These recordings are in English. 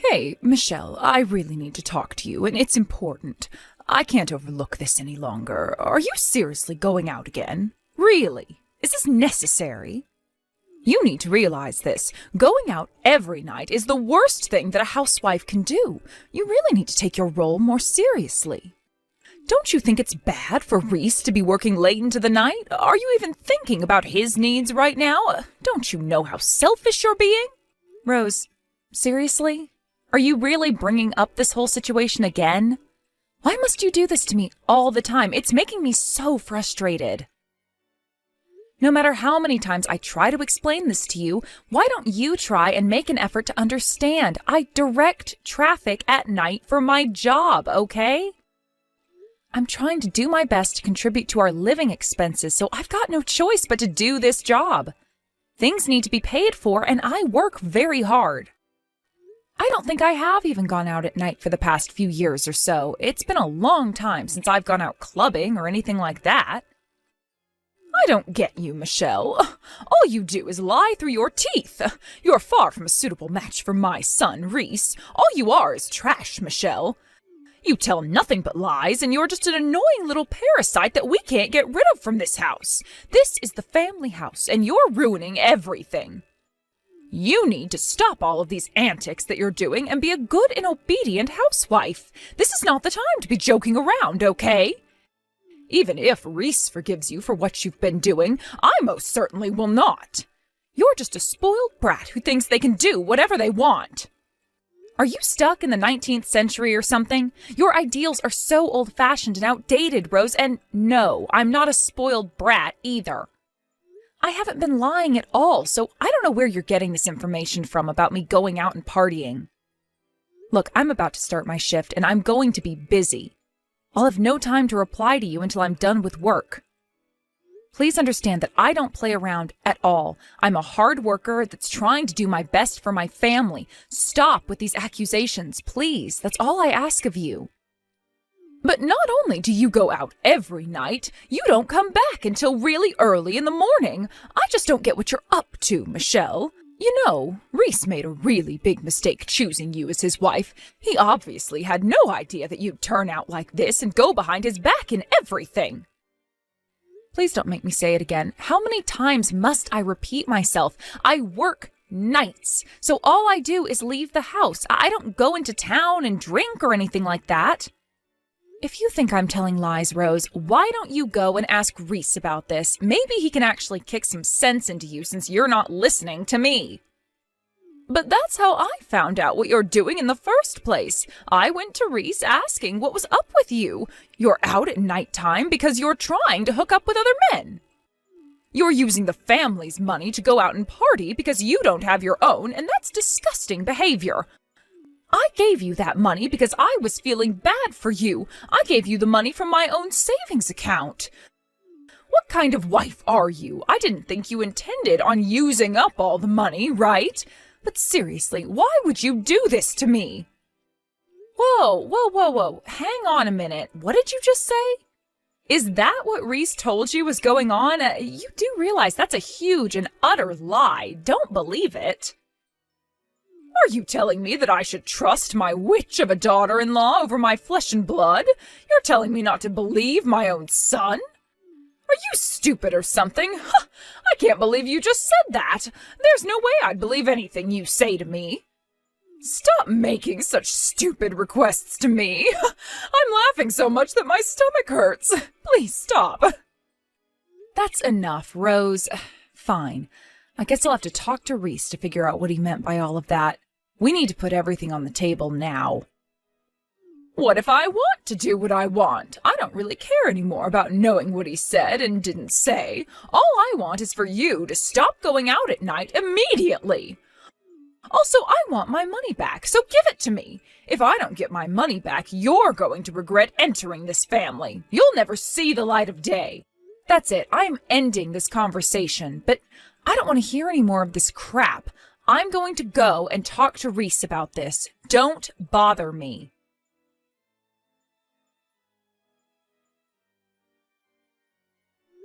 Hey, Michelle, I really need to talk to you, and it's important. I can't overlook this any longer. Are you seriously going out again? Really? Is this necessary? You need to realize this. Going out every night is the worst thing that a housewife can do. You really need to take your role more seriously. Don't you think it's bad for Reese to be working late into the night? Are you even thinking about his needs right now? Don't you know how selfish you're being? Rose, seriously? Are you really bringing up this whole situation again? Why must you do this to me all the time? It's making me so frustrated. No matter how many times I try to explain this to you, why don't you try and make an effort to understand? I direct traffic at night for my job, okay? I'm trying to do my best to contribute to our living expenses, so I've got no choice but to do this job. Things need to be paid for, and I work very hard. I don't think I have even gone out at night for the past few years or so. It's been a long time since I've gone out clubbing or anything like that. I don't get you, Michelle. All you do is lie through your teeth. You're far from a suitable match for my son, Reese. All you are is trash, Michelle. You tell nothing but lies, and you're just an annoying little parasite that we can't get rid of from this house. This is the family house, and you're ruining everything. You need to stop all of these antics that you're doing and be a good and obedient housewife. This is not the time to be joking around, okay? Even if Reese forgives you for what you've been doing, I most certainly will not. You're just a spoiled brat who thinks they can do whatever they want. Are you stuck in the 19th century or something? Your ideals are so old-fashioned and outdated, Rose, and no, I'm not a spoiled brat either. I haven't been lying at all, so I don't know where you're getting this information from about me going out and partying. Look, I'm about to start my shift, and I'm going to be busy. I'll have no time to reply to you until I'm done with work. Please understand that I don't play around at all. I'm a hard worker that's trying to do my best for my family. Stop with these accusations, please. That's all I ask of you. But not only do you go out every night, you don't come back until really early in the morning. I just don't get what you're up to, Michelle. You know, Reese made a really big mistake choosing you as his wife. He obviously had no idea that you'd turn out like this and go behind his back in everything. Please don't make me say it again. How many times must I repeat myself? I work nights, so all I do is leave the house. I don't go into town and drink or anything like that. If you think I'm telling lies, Rose, why don't you go and ask Reese about this? Maybe he can actually kick some sense into you since you're not listening to me. But that's how I found out what you're doing in the first place. I went to Reese asking what was up with you. You're out at nighttime because you're trying to hook up with other men. You're using the family's money to go out and party because you don't have your own, and that's disgusting behavior. I gave you that money because I was feeling bad for you. I gave you the money from my own savings account. What kind of wife are you? I didn't think you intended on using up all the money, right? But seriously, why would you do this to me? Whoa. Hang on a minute. What did you just say? Is that what Reese told you was going on? You do realize that's a huge and utter lie. Don't believe it. Are you telling me that I should trust my witch of a daughter-in-law over my flesh and blood? You're telling me not to believe my own son? Are you stupid or something? I can't believe you just said that. There's no way I'd believe anything you say to me. Stop making such stupid requests to me. I'm laughing so much that my stomach hurts. Please stop. That's enough, Rose. Fine. I guess I'll have to talk to Reese to figure out what he meant by all of that. We need to put everything on the table now. What if I want to do what I want? I don't really care anymore about knowing what he said and didn't say. All I want is for you to stop going out at night immediately. Also, I want my money back, so give it to me. If I don't get my money back, you're going to regret entering this family. You'll never see the light of day. That's it. I'm ending this conversation, but I don't want to hear any more of this crap. I'm going to go and talk to Reese about this. Don't bother me.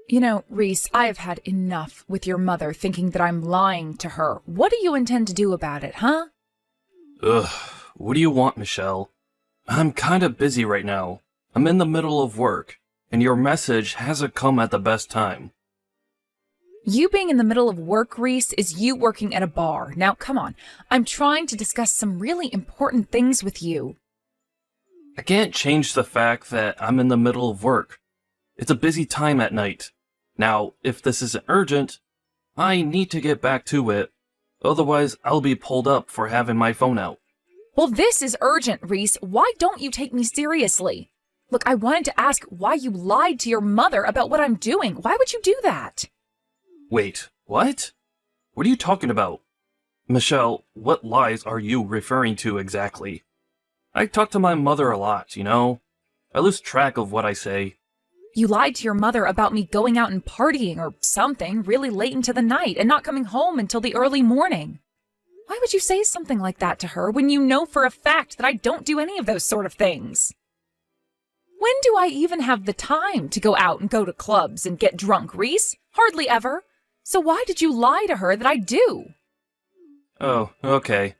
You know, Reese, I have had enough with your mother thinking that I'm lying to her. What do you intend to do about it, huh? Ugh, what do you want, Michelle? I'm kinda busy right now. I'm in the middle of work, and your message hasn't come at the best time. You being in the middle of work, Reese, is you working at a bar. Now, come on. I'm trying to discuss some really important things with you. I can't change the fact that I'm in the middle of work. It's a busy time at night. Now, if this isn't urgent, I need to get back to it. Otherwise, I'll be pulled up for having my phone out. Well, this is urgent, Reese. Why don't you take me seriously? Look, I wanted to ask why you lied to your mother about what I'm doing. Why would you do that? Wait, what? What are you talking about? Michelle, what lies are you referring to exactly? I talk to my mother a lot, you know? I lose track of what I say. You lied to your mother about me going out and partying or something really late into the night and not coming home until the early morning. Why would you say something like that to her when you know for a fact that I don't do any of those sort of things? When do I even have the time to go out and go to clubs and get drunk, Reese? Hardly ever. So why did you lie to her that I do? Oh, okay.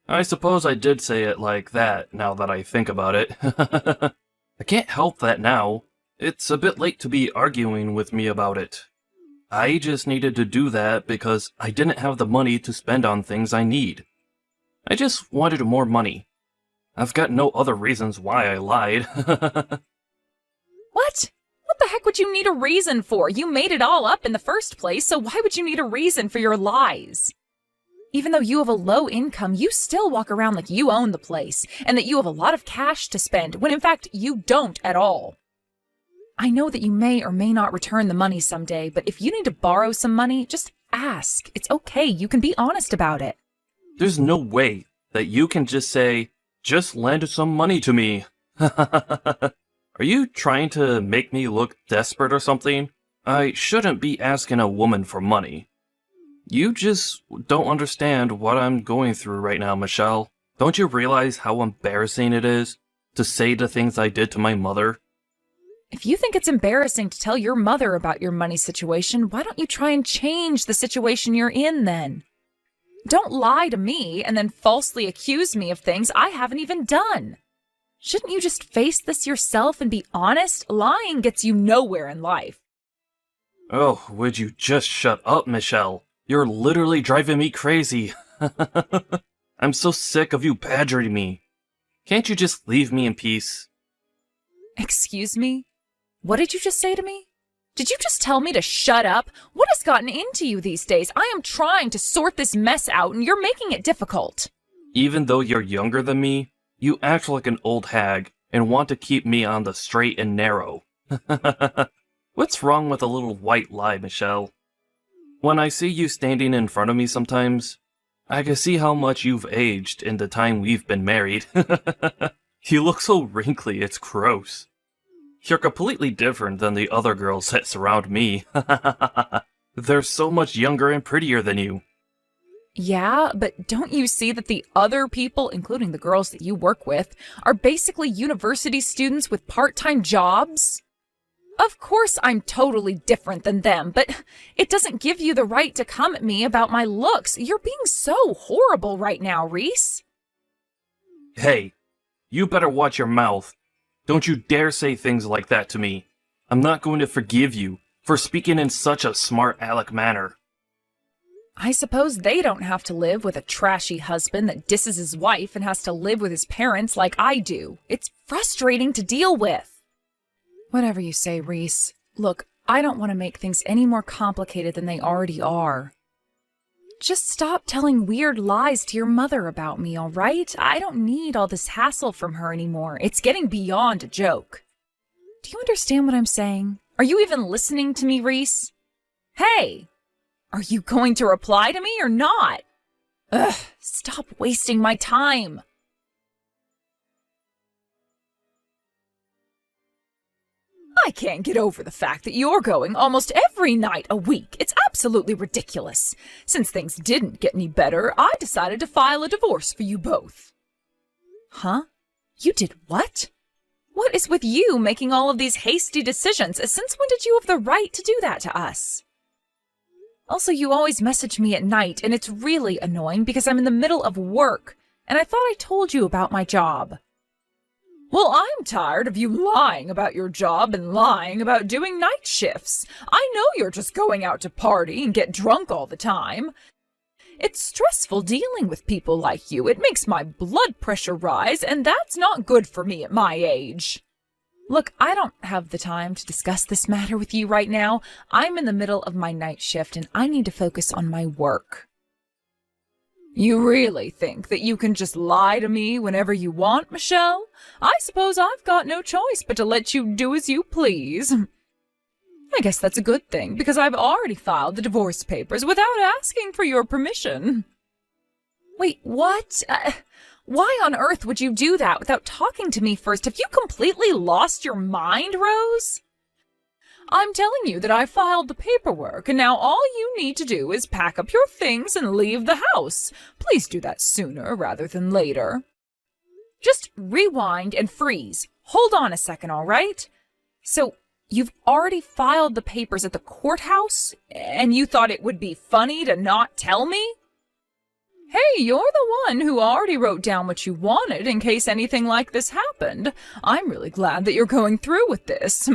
I suppose I did say it like that, now that I think about it. I can't help that now. It's a bit late to be arguing with me about it. I just needed to do that because I didn't have the money to spend on things I need. I just wanted more money. I've got no other reasons why I lied. What? What the heck would you need a reason for? You made it all up in the first place, so why would you need a reason for your lies? Even though you have a low income, you still walk around like you own the place and that you have a lot of cash to spend, when in fact you don't at all. I know that you may or may not return the money someday, but if you need to borrow some money, just ask. It's okay. You can be honest about it. There's no way that you can just say, just lend some money to me. Are you trying to make me look desperate or something? I shouldn't be asking a woman for money. You just don't understand what I'm going through right now, Michelle. Don't you realize how embarrassing it is to say the things I did to my mother? If you think it's embarrassing to tell your mother about your money situation, why don't you try and change the situation you're in then? Don't lie to me and then falsely accuse me of things I haven't even done. Shouldn't you just face this yourself and be honest? Lying gets you nowhere in life. Oh, would you just shut up, Michelle? You're literally driving me crazy. I'm so sick of you badgering me. Can't you just leave me in peace? Excuse me? What did you just say to me? Did you just tell me to shut up? What has gotten into you these days? I am trying to sort this mess out and you're making it difficult. Even though you're younger than me, you act like an old hag and want to keep me on the straight and narrow. What's wrong with a little white lie, Michelle? When I see you standing in front of me sometimes, I can see how much you've aged in the time we've been married. You look so wrinkly, it's gross. You're completely different than the other girls that surround me. They're so much younger and prettier than you. Yeah, but don't you see that the other people, including the girls that you work with, are basically university students with part-time jobs? Of course I'm totally different than them, but it doesn't give you the right to come at me about my looks. You're being so horrible right now, Reese. Hey, you better watch your mouth. Don't you dare say things like that to me. I'm not going to forgive you for speaking in such a smart aleck manner. I suppose they don't have to live with a trashy husband that disses his wife and has to live with his parents like I do. It's frustrating to deal with. Whatever you say, Reese. Look, I don't want to make things any more complicated than they already are. Just stop telling weird lies to your mother about me, all right? I don't need all this hassle from her anymore. It's getting beyond a joke. Do you understand what I'm saying? Are you even listening to me, Reese? Hey! Are you going to reply to me or not? Ugh, stop wasting my time. I can't get over the fact that you're going almost every night a week. It's absolutely ridiculous. Since things didn't get any better, I decided to file a divorce for you both. Huh? You did what? What is with you making all of these hasty decisions? Since when did you have the right to do that to us? Also, you always message me at night, and it's really annoying because I'm in the middle of work. and I thought I told you about my job. Well, I'm tired of you lying about your job and lying about doing night shifts. I know you're just going out to party and get drunk all the time. It's stressful dealing with people like you. It makes my blood pressure rise, and that's not good for me at my age. Look, I don't have the time to discuss this matter with you right now. I'm in the middle of my night shift, and I need to focus on my work. You really think that you can just lie to me whenever you want, Michelle? I suppose I've got no choice but to let you do as you please. I guess that's a good thing, because I've already filed the divorce papers without asking for your permission. Wait, what? Why on earth would you do that without talking to me first? Have you completely lost your mind, Rose? I'm telling you that I filed the paperwork, and now all you need to do is pack up your things and leave the house. Please do that sooner rather than later. Just rewind and freeze. Hold on a second, all right? So, you've already filed the papers at the courthouse, and you thought it would be funny to not tell me? Hey, you're the one who already wrote down what you wanted in case anything like this happened. I'm really glad that you're going through with this.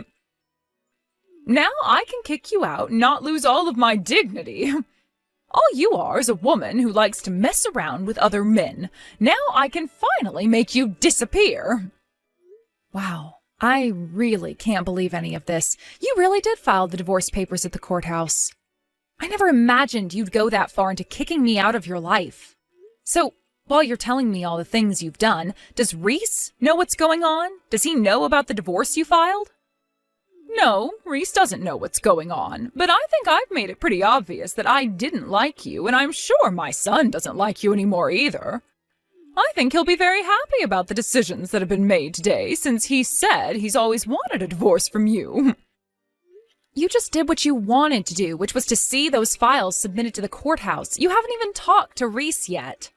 Now I can kick you out and not lose all of my dignity. All you are is a woman who likes to mess around with other men. Now I can finally make you disappear. Wow, I really can't believe any of this. You really did file the divorce papers at the courthouse. I never imagined you'd go that far into kicking me out of your life. So, while you're telling me all the things you've done, does Reese know what's going on? Does he know about the divorce you filed? No, Reese doesn't know what's going on, but I think I've made it pretty obvious that I didn't like you, and I'm sure my son doesn't like you anymore either. I think he'll be very happy about the decisions that have been made today, since he said he's always wanted a divorce from you. You just did what you wanted to do, which was to see those files submitted to the courthouse. You haven't even talked to Reese yet.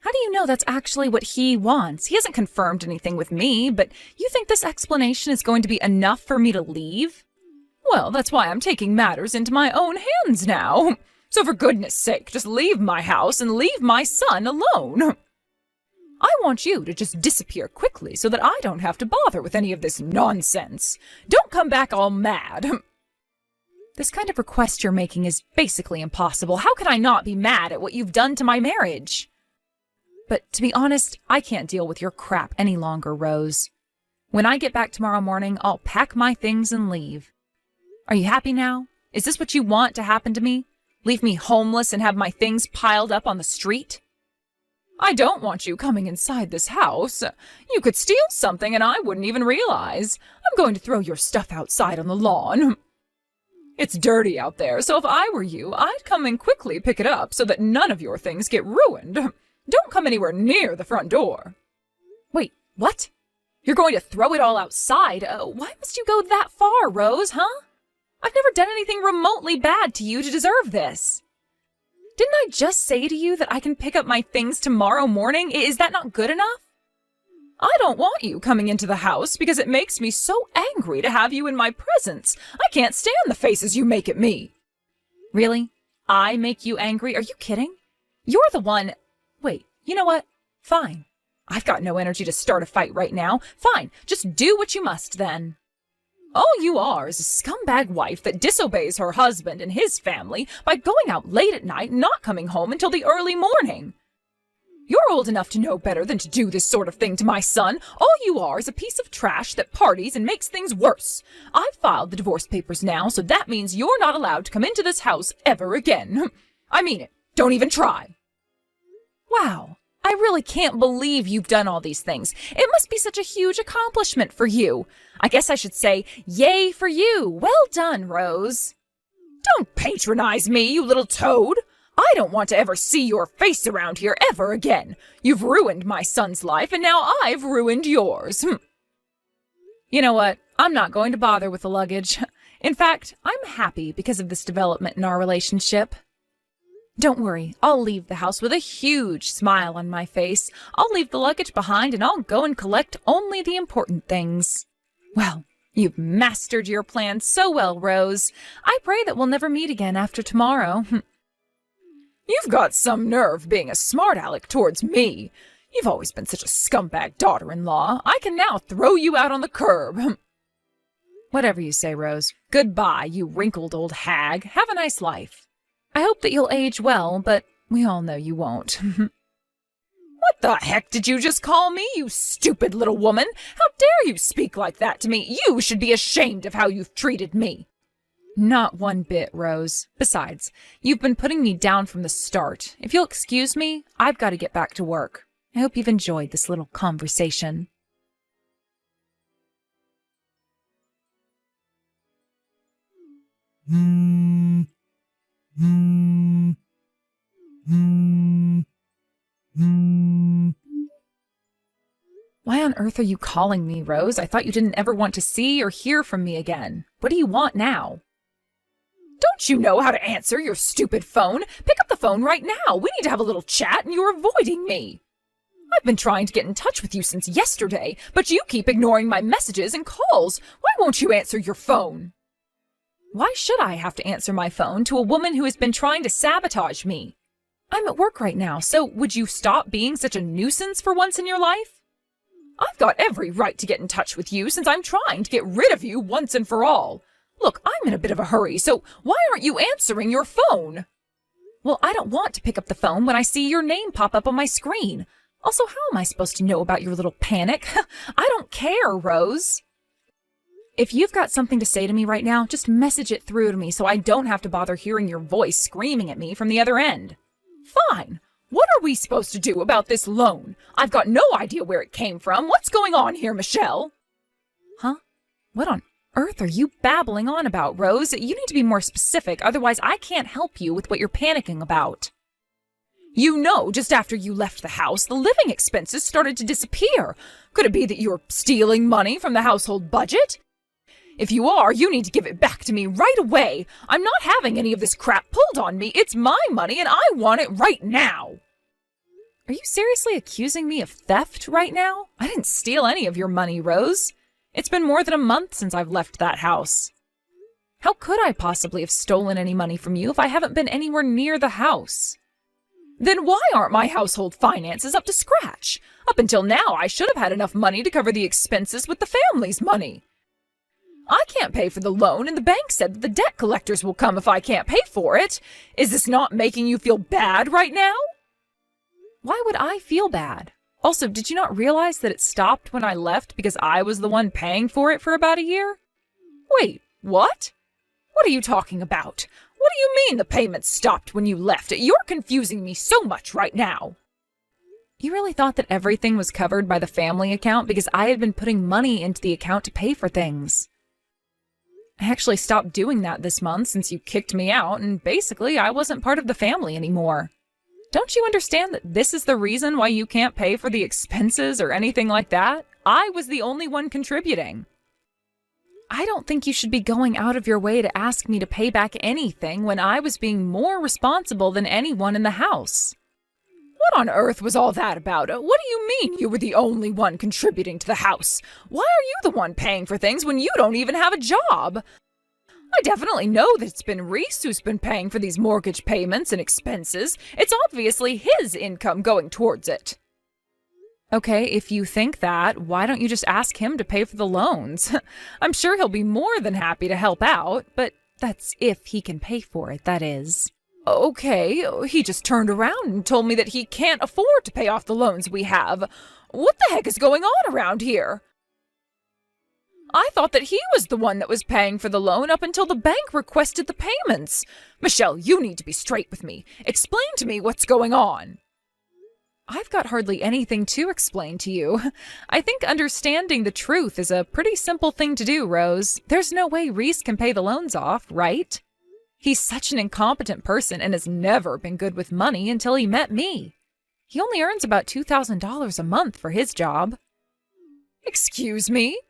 How do you know that's actually what he wants? He hasn't confirmed anything with me, but you think this explanation is going to be enough for me to leave? Well, that's why I'm taking matters into my own hands now. So for goodness sake, just leave my house and leave my son alone. I want you to just disappear quickly so that I don't have to bother with any of this nonsense. Don't come back all mad. This kind of request you're making is basically impossible. How can I not be mad at what you've done to my marriage? But to be honest, I can't deal with your crap any longer, Rose. When I get back tomorrow morning, I'll pack my things and leave. Are you happy now? Is this what you want to happen to me? Leave me homeless and have my things piled up on the street? I don't want you coming inside this house. You could steal something and I wouldn't even realize. I'm going to throw your stuff outside on the lawn. It's dirty out there, so if I were you, I'd come and quickly pick it up so that none of your things get ruined. Don't come anywhere near the front door. Wait, what? You're going to throw it all outside? Why must you go that far, Rose, huh? I've never done anything remotely bad to you to deserve this. Didn't I just say to you that I can pick up my things tomorrow morning? Is that not good enough? I don't want you coming into the house because it makes me so angry to have you in my presence. I can't stand the faces you make at me. Really? I make you angry? Are you kidding? You're the one... Wait, you know what? Fine. I've got no energy to start a fight right now. Fine, just do what you must then. All you are is a scumbag wife that disobeys her husband and his family by going out late at night and not coming home until the early morning. You're old enough to know better than to do this sort of thing to my son. All you are is a piece of trash that parties and makes things worse. I've filed the divorce papers now, so that means you're not allowed to come into this house ever again. I mean it. Don't even try. Wow. I really can't believe you've done all these things. It must be such a huge accomplishment for you. I guess I should say, yay for you. Well done, Rose. Don't patronize me, you little toad. I don't want to ever see your face around here ever again. You've ruined my son's life, and now I've ruined yours. You know what? I'm not going to bother with the luggage. In fact, I'm happy because of this development in our relationship. Don't worry, I'll leave the house with a huge smile on my face. I'll leave the luggage behind and I'll go and collect only the important things. Well, you've mastered your plan so well, Rose. I pray that we'll never meet again after tomorrow. You've got some nerve being a smart aleck towards me. You've always been such a scumbag daughter-in-law. I can now throw you out on the curb. Whatever you say, Rose. Goodbye, you wrinkled old hag. Have a nice life. I hope that you'll age well, but we all know you won't. What the heck did you just call me, you stupid little woman? How dare you speak like that to me? You should be ashamed of how you've treated me. Not one bit, Rose. Besides, you've been putting me down from the start. If you'll excuse me, I've got to get back to work. I hope you've enjoyed this little conversation. Why on earth are you calling me, Rose? I thought you didn't ever want to see or hear from me again. What do you want now? Don't you know how to answer your stupid phone? Pick up the phone right now. We need to have a little chat and you're avoiding me. I've been trying to get in touch with you since yesterday, but you keep ignoring my messages and calls. Why won't you answer your phone? Why should I have to answer my phone to a woman who has been trying to sabotage me? I'm at work right now, so would you stop being such a nuisance for once in your life? I've got every right to get in touch with you since I'm trying to get rid of you once and for all. Look, I'm in a bit of a hurry, so why aren't you answering your phone? Well, I don't want to pick up the phone when I see your name pop up on my screen. Also, how am I supposed to know about your little panic? I don't care, Rose. If you've got something to say to me right now, just message it through to me so I don't have to bother hearing your voice screaming at me from the other end. Fine. What are we supposed to do about this loan? I've got no idea where it came from. What's going on here, Michelle? Huh? What on earth are you babbling on about, Rose? You need to be more specific, otherwise I can't help you with what you're panicking about. You know, just after you left the house, the living expenses started to disappear. Could it be that you're stealing money from the household budget? If you are, you need to give it back to me right away. I'm not having any of this crap pulled on me. It's my money and I want it right now. Are you seriously accusing me of theft right now? I didn't steal any of your money, Rose. It's been more than a month since I've left that house. How could I possibly have stolen any money from you if I haven't been anywhere near the house? Then why aren't my household finances up to scratch? Up until now, I should have had enough money to cover the expenses with the family's money. I can't pay for the loan, and the bank said that the debt collectors will come if I can't pay for it. Is this not making you feel bad right now? Why would I feel bad? Also, did you not realize that it stopped when I left because I was the one paying for it for about a year? Wait, what? What are you talking about? What do you mean the payments stopped when you left? You're confusing me so much right now. You really thought that everything was covered by the family account because I had been putting money into the account to pay for things. I actually stopped doing that this month since you kicked me out, and basically I wasn't part of the family anymore. Don't you understand that this is the reason why you can't pay for the expenses or anything like that? I was the only one contributing. I don't think you should be going out of your way to ask me to pay back anything when I was being more responsible than anyone in the house. What on earth was all that about? What do you mean you were the only one contributing to the house? Why are you the one paying for things when you don't even have a job? I definitely know that it's been Reese who's been paying for these mortgage payments and expenses. It's obviously his income going towards it. Okay, if you think that, why don't you just ask him to pay for the loans? I'm sure he'll be more than happy to help out, but that's if he can pay for it, that is. Okay, he just turned around and told me that he can't afford to pay off the loans we have. What the heck is going on around here? I thought that he was the one that was paying for the loan up until the bank requested the payments. Michelle, you need to be straight with me. Explain to me what's going on. I've got hardly anything to explain to you. I think understanding the truth is a pretty simple thing to do, Rose. There's no way Reese can pay the loans off, right? He's such an incompetent person and has never been good with money until he met me. He only earns about $2,000 a month for his job. Excuse me?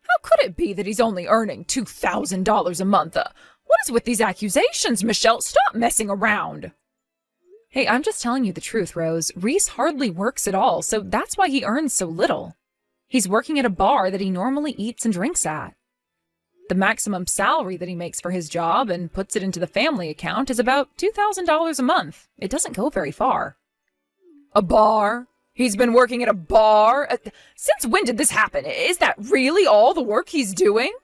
How could it be that he's only earning $2,000 a month? What is with these accusations, Michelle? Stop messing around. Hey, I'm just telling you the truth, Rose. Reese hardly works at all, so that's why he earns so little. He's working at a bar that he normally eats and drinks at. The maximum salary that he makes for his job and puts it into the family account is about $2,000 a month. It doesn't go very far. A bar? He's been working at a bar? Since when did this happen? Is that really all the work he's doing?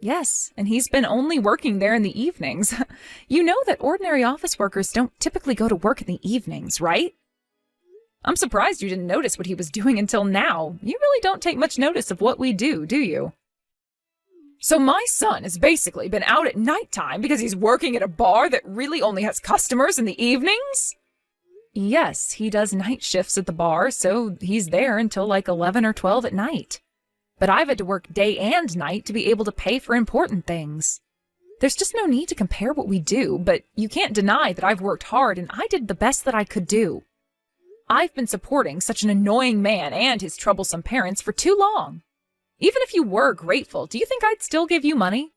Yes, and he's been only working there in the evenings. You know that ordinary office workers don't typically go to work in the evenings, right? I'm surprised you didn't notice what he was doing until now. You really don't take much notice of what we do you? So my son has basically been out at nighttime because he's working at a bar that really only has customers in the evenings? Yes, he does night shifts at the bar, so he's there until like 11 or 12 at night. But I've had to work day and night to be able to pay for important things. There's just no need to compare what we do, but you can't deny that I've worked hard and I did the best that I could do. I've been supporting such an annoying man and his troublesome parents for too long. Even if you were grateful, do you think I'd still give you money?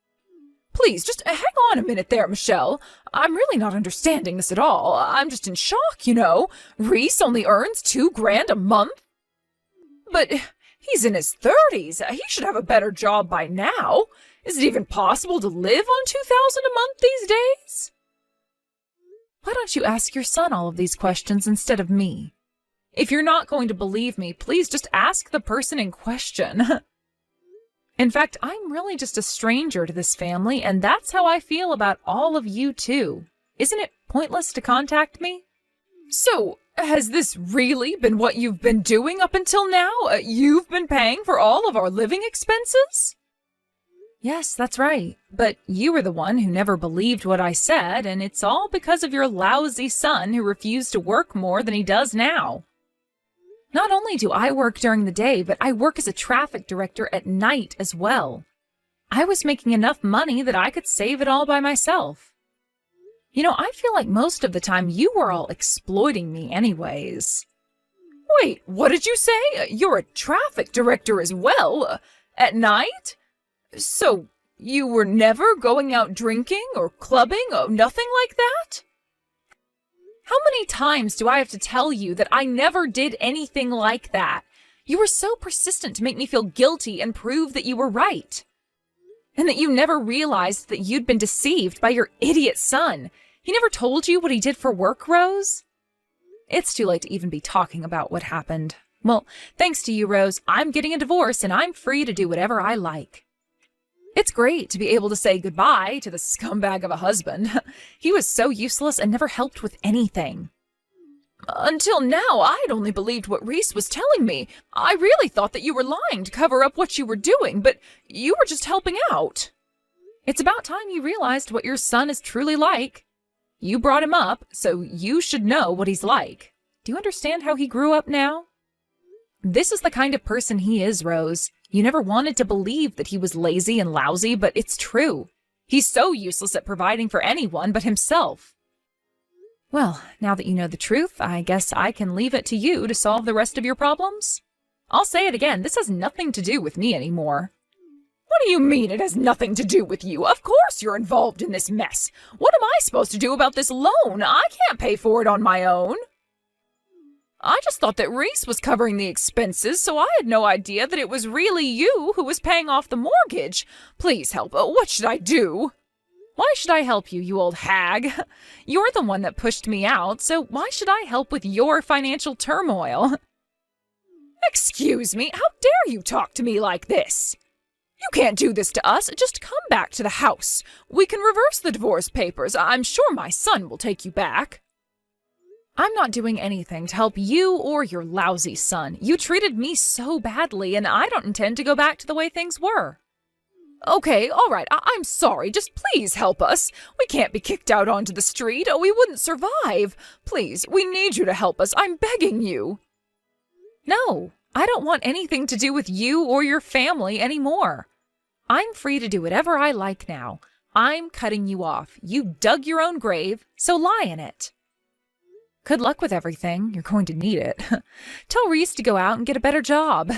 Please, just hang on a minute there, Michelle. I'm really not understanding this at all. I'm just in shock, you know. Reese only earns $2,000 a month. But he's in his 30s. He should have a better job by now. Is it even possible to live on $2,000 a month these days? Why don't you ask your son all of these questions instead of me? If you're not going to believe me, please just ask the person in question. In fact, I'm really just a stranger to this family, and that's how I feel about all of you too. Isn't it pointless to contact me? So, has this really been what you've been doing up until now? You've been paying for all of our living expenses? Yes, that's right. But you were the one who never believed what I said, and it's all because of your lousy son who refused to work more than he does now. Not only do I work during the day, but I work as a traffic director at night as well. I was making enough money that I could save it all by myself. You know, I feel like most of the time you were all exploiting me anyways. Wait, what did you say? You're a traffic director as well? At night? So, you were never going out drinking or clubbing or nothing like that? How many times do I have to tell you that I never did anything like that? You were so persistent to make me feel guilty and prove that you were right. And that you never realized that you'd been deceived by your idiot son. He never told you what he did for work, Rose? It's too late to even be talking about what happened. Well, thanks to you, Rose, I'm getting a divorce and I'm free to do whatever I like. It's great to be able to say goodbye to the scumbag of a husband. He was so useless and never helped with anything. Until now, I'd only believed what Reese was telling me. I really thought that you were lying to cover up what you were doing, but you were just helping out. It's about time you realized what your son is truly like. You brought him up, so you should know what he's like. Do you understand how he grew up now? This is the kind of person he is, Rose. You never wanted to believe that he was lazy and lousy, but it's true. He's so useless at providing for anyone but himself. Well, now that you know the truth, I guess I can leave it to you to solve the rest of your problems. I'll say it again, this has nothing to do with me anymore. What do you mean it has nothing to do with you? Of course you're involved in this mess. What am I supposed to do about this loan? I can't pay for it on my own. I just thought that Reese was covering the expenses, so I had no idea that it was really you who was paying off the mortgage. Please help. What should I do? Why should I help you, you old hag? You're the one that pushed me out, so why should I help with your financial turmoil? Excuse me, how dare you talk to me like this? You can't do this to us. Just come back to the house. We can reverse the divorce papers. I'm sure my son will take you back. I'm not doing anything to help you or your lousy son. You treated me so badly, and I don't intend to go back to the way things were. Okay, all right, I'm sorry. Just please help us. We can't be kicked out onto the street. We wouldn't survive. Please, we need you to help us. I'm begging you. No, I don't want anything to do with you or your family anymore. I'm free to do whatever I like now. I'm cutting you off. You dug your own grave, so lie in it. Good luck with everything. You're going to need it. Tell Reese to go out and get a better job.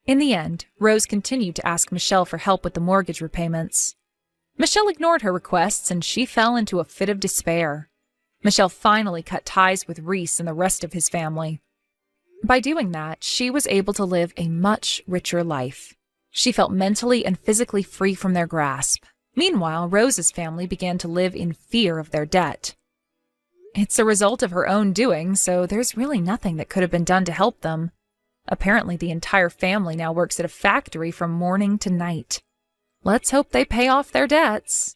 In the end, Rose continued to ask Michelle for help with the mortgage repayments. Michelle ignored her requests, and she fell into a fit of despair. Michelle finally cut ties with Reese and the rest of his family. By doing that, she was able to live a much richer life. She felt mentally and physically free from their grasp. Meanwhile, Rose's family began to live in fear of their debt. It's a result of her own doing, so there's really nothing that could have been done to help them. Apparently, the entire family now works at a factory from morning to night. Let's hope they pay off their debts.